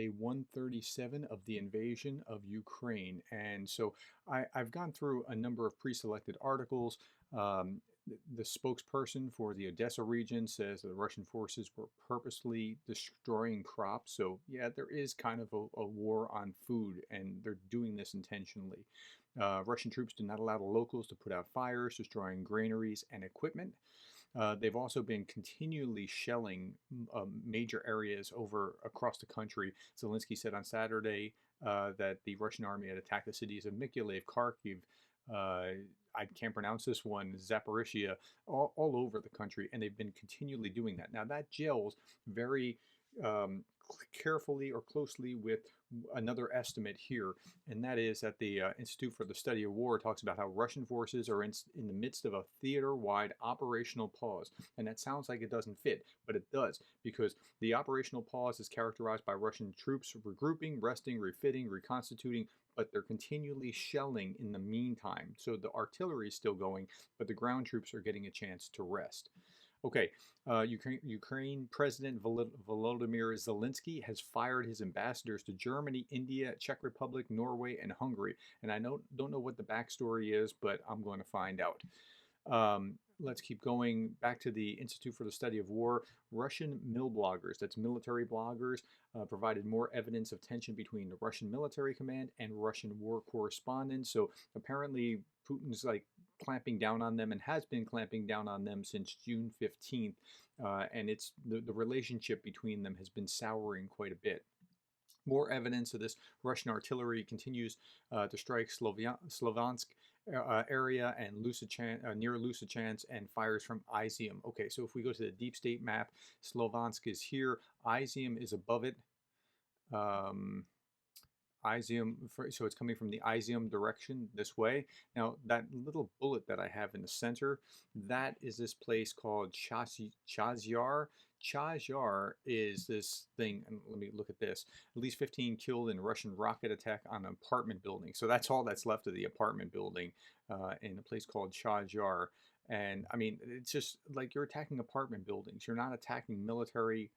day 137 of the invasion of Ukraine. And so I've gone through a number of pre-selected articles. The spokesperson for the Odessa region says that the Russian forces were purposely destroying crops. So, yeah, there is kind of a war on food, and they're doing this intentionally. Russian troops do not allow the locals to put out fires, destroying granaries and equipment. They've also been continually shelling major areas over across the country. Zelensky said on Saturday that the Russian army had attacked the cities of Mykolaiv, Kharkiv, I can't pronounce this one, Zaporizhia, all over the country, and they've been continually doing that. Now, that gels very carefully or closely with another estimate here, and that is that the Institute for the Study of War talks about how Russian forces are in the midst of a theater-wide operational pause. And that sounds like it doesn't fit, but it does, because the operational pause is characterized by Russian troops regrouping, resting, refitting, reconstituting, but they're continually shelling in the meantime. So the artillery is still going, but the ground troops are getting a chance to rest. Okay, Ukraine President Volodymyr Zelensky has fired his ambassadors to Germany, India, Czech Republic, Norway, and Hungary. And I don't know what the backstory is, but I'm going to find out. Let's keep going back to the Institute for the Study of War. Russian bloggers, that's military bloggers, provided more evidence of tension between the Russian military command and Russian war correspondents. So apparently Putin's like clamping down on them and has been clamping down on them since June 15th. And it's the relationship between them has been souring quite a bit. More evidence of this. Russian artillery continues to strike Slovansk area and near Lysychansk, and fires from Izium. Okay, so if we go to the deep state map, Slovansk is here, Izium is above it. Izium, so it's coming from the Izium direction this way. Now, that little bullet that I have in the center, that is this place called Chazyar. Chazyar is this thing, and let me look at this. At least 15 killed in Russian rocket attack on an apartment building. So that's all that's left of the apartment building in a place called Chazyar. And I mean, it's just like you're attacking apartment buildings. You're not attacking military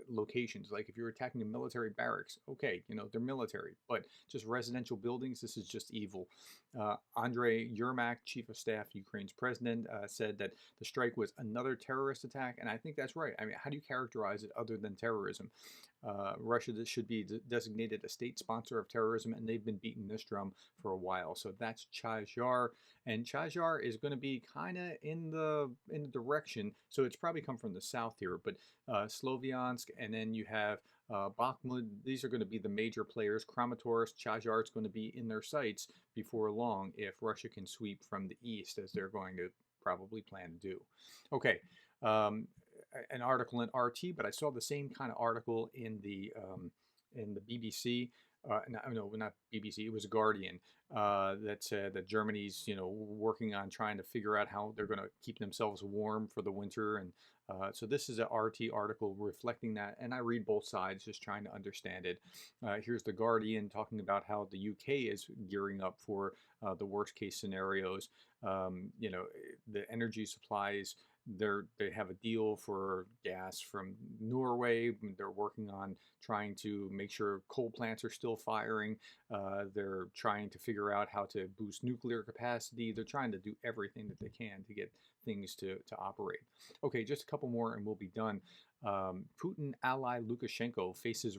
locations. Like if you're attacking a military barracks, okay, they're military, but just residential buildings, this is just evil. Andrei Yermak, chief of staff, Ukraine's president, said that the strike was another terrorist attack, and I think that's right. I mean, how do you characterize it other than terrorism? Russia should be designated a state sponsor of terrorism, and they've been beating this drum for a while. So that's Chazyar, and Chazyar is going to be kind of in the direction. So it's probably come from the south here, but Sloviansk, and then you have Bakhmut. These are going to be the major players. Kramatorsk, Chazyar is going to be in their sights before long if Russia can sweep from the east, as they're going to probably plan to do. Okay. An article in RT, but I saw the same kind of article in the BBC. No, not BBC. It was Guardian that said that Germany's, working on trying to figure out how they're going to keep themselves warm for the winter, and so this is an RT article reflecting that. And I read both sides, just trying to understand it. Here's the Guardian talking about how the UK is gearing up for the worst case scenarios. The energy supplies. They have a deal for gas from Norway. They're working on trying to make sure coal plants are still firing. They're trying to figure out how to boost nuclear capacity. They're trying to do everything that they can to get things to operate. Okay, just a couple more and we'll be done. Putin ally Lukashenko faces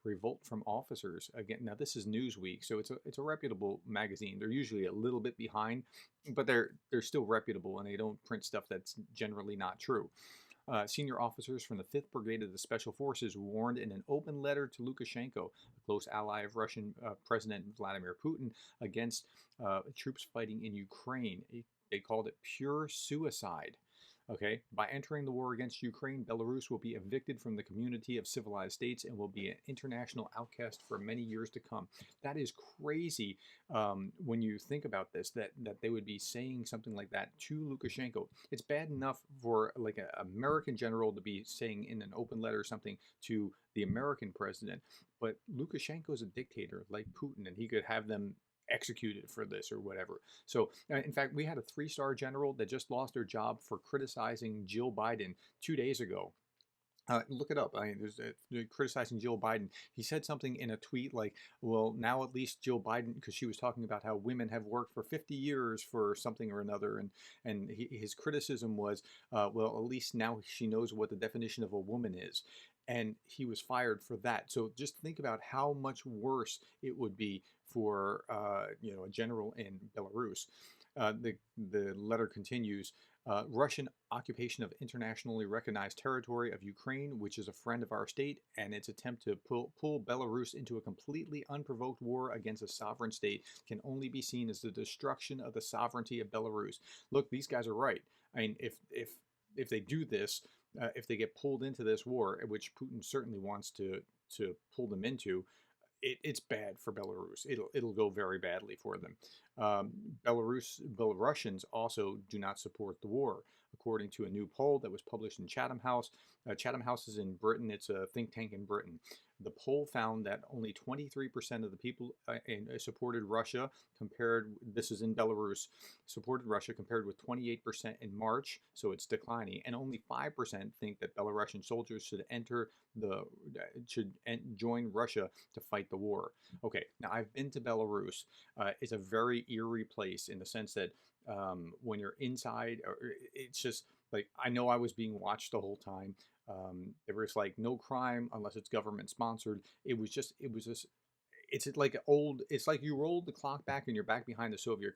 revolt from officers. Again, now this is Newsweek, so it's a reputable magazine. They're usually a little bit behind, but they're still reputable, and they don't print stuff that's generally not true. Senior officers from the 5th Brigade of the Special Forces warned in an open letter to Lukashenko, a close ally of Russian President Vladimir Putin, against troops fighting in Ukraine. They called it pure suicide. Okay, by entering the war against Ukraine, Belarus will be evicted from the community of civilized states and will be an international outcast for many years to come. That is crazy when you think about this, that they would be saying something like that to Lukashenko. It's bad enough for like an American general to be saying in an open letter something to the American president, but Lukashenko is a dictator like Putin, and he could have them executed for this or whatever. So, in fact, we had a 3-star general that just lost their job for criticizing Jill Biden 2 days ago. Look it up. They're criticizing Jill Biden. He said something in a tweet like, "Well, now at least Jill Biden," because she was talking about how women have worked for 50 years for something or another, and his criticism was, "Well, at least now she knows what the definition of a woman is," and he was fired for that. So just think about how much worse it would be for a general in Belarus. The letter continues. Russian occupation of internationally recognized territory of Ukraine, which is a friend of our state, and its attempt to pull Belarus into a completely unprovoked war against a sovereign state can only be seen as the destruction of the sovereignty of Belarus. Look, these guys are right. I mean, if they do this, if they get pulled into this war, which Putin certainly wants to pull them into, it's bad for Belarus. It'll go very badly for them. Belarusians also do not support the war, according to a new poll that was published in Chatham House. Chatham House is in Britain. It's a think tank in Britain. The poll found that only 23% of the people supported Russia, compared. This is in Belarus. Supported Russia compared with 28% in March, so it's declining, and only 5% think that Belarusian soldiers should join Russia to fight the war. Okay, now I've been to Belarus. It's a very eerie place in the sense that when you're inside, it's just like I know I was being watched the whole time. There was like no crime unless it's government sponsored. It's like old. It's like you rolled the clock back and you're back behind the Soviet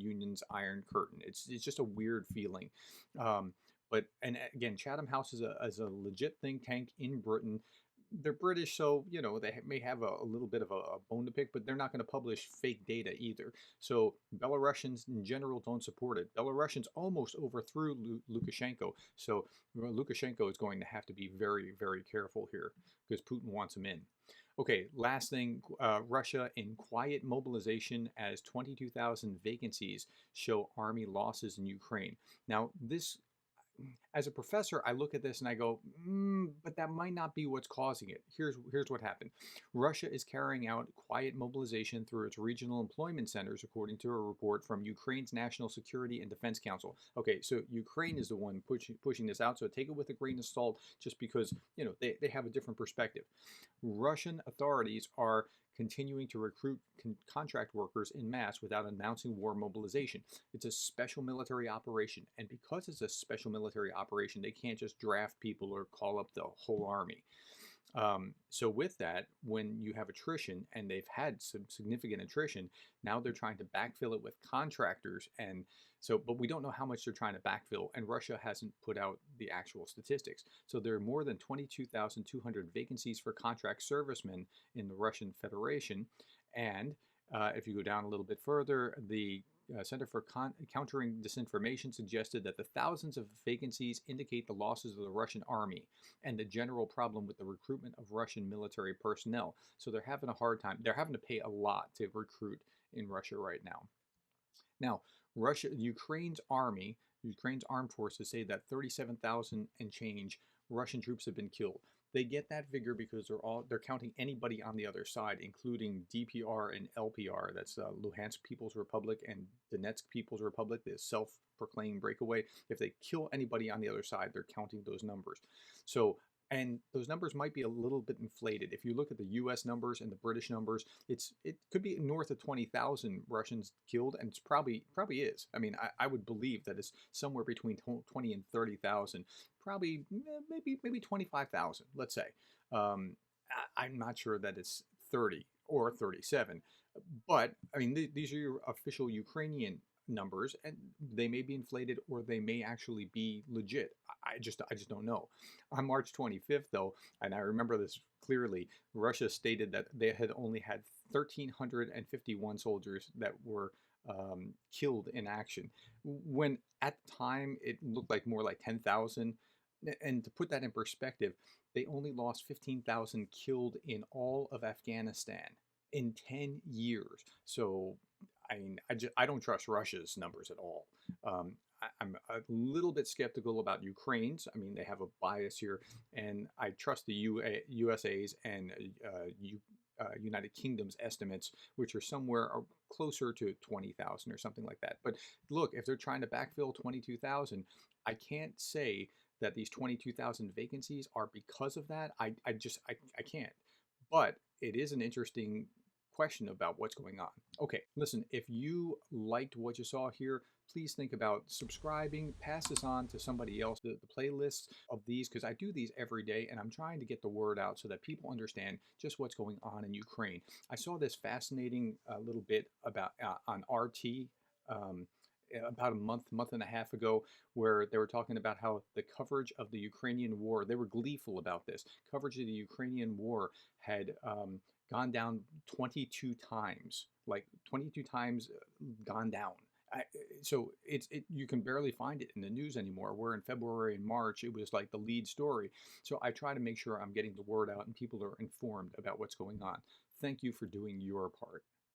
Union's Iron Curtain. It's just a weird feeling. But and again, Chatham House is a legit think tank in Britain. They're British, so they may have a little bit of a bone to pick, but they're not going to publish fake data either. So Belarusians in general don't support it. Belarusians almost overthrew Lukashenko, so Lukashenko is going to have to be very, very careful here because Putin wants him in. Okay, last thing, Russia in quiet mobilization as 22,000 vacancies show army losses in Ukraine. Now, this as a professor, I look at this and I go, but that might not be what's causing it. Here's what happened. Russia is carrying out quiet mobilization through its regional employment centers, according to a report from Ukraine's National Security and Defense Council. Okay, so Ukraine is the one pushing this out, so take it with a grain of salt just because, they have a different perspective. Russian authorities are continuing to recruit contract workers in mass without announcing war mobilization. It's a special military operation, and because it's a special military operation, they can't just draft people or call up the whole army. So with that, when you have attrition, and they've had some significant attrition, now they're trying to backfill it with contractors, and so, but we don't know how much they're trying to backfill, and Russia hasn't put out the actual statistics. So there are more than 22,200 vacancies for contract servicemen in the Russian Federation, and if you go down a little bit further, the Center for Countering Disinformation suggested that the thousands of vacancies indicate the losses of the Russian army and the general problem with the recruitment of Russian military personnel. So they're having a hard time. They're having to pay a lot to recruit in Russia right now. Now, Ukraine's armed forces say that 37,000 and change Russian troops have been killed. They get that figure because they're counting anybody on the other side, including DPR and LPR. That's Luhansk People's Republic and Donetsk People's Republic, the self-proclaimed breakaway. If they kill anybody on the other side, they're counting those numbers. So, and those numbers might be a little bit inflated. If you look at the U.S. numbers and the British numbers, it could be north of 20,000 Russians killed, and it's probably is. I mean, I would believe that it's somewhere between 20 and 30,000. Probably maybe 25,000. Let's say. I'm not sure that it's 30 or 37, but I mean these are your official Ukrainian numbers, and they may be inflated or they may actually be legit. I just don't know. On March 25th, though, and I remember this clearly, Russia stated that they had only had 1,351 soldiers that were killed in action, when at the time it looked like more like 10,000. And to put that in perspective, they only lost 15,000 killed in all of Afghanistan in 10 years. So I mean, I don't trust Russia's numbers at all. I'm a little bit skeptical about Ukraine's. I mean, they have a bias here, and I trust the USA's and United Kingdom's estimates, which are somewhere closer to 20,000 or something like that. But look, if they're trying to backfill 22,000, I can't say that these 22,000 vacancies are because of that, I can't. But it is an interesting question about what's going on. Okay, listen, if you liked what you saw here, please think about subscribing, pass this on to somebody else, the playlists of these, because I do these every day and I'm trying to get the word out so that people understand just what's going on in Ukraine. I saw this fascinating little bit about on RT. About a month and a half ago, where they were talking about how the coverage of the Ukrainian war, they were gleeful about this, coverage of the Ukrainian war had gone down 22 times, like 22 times gone down. I, so you can barely find it in the news anymore. Where in February and March it was like the lead story. So I try to make sure I'm getting the word out and people are informed about what's going on. Thank you for doing your part.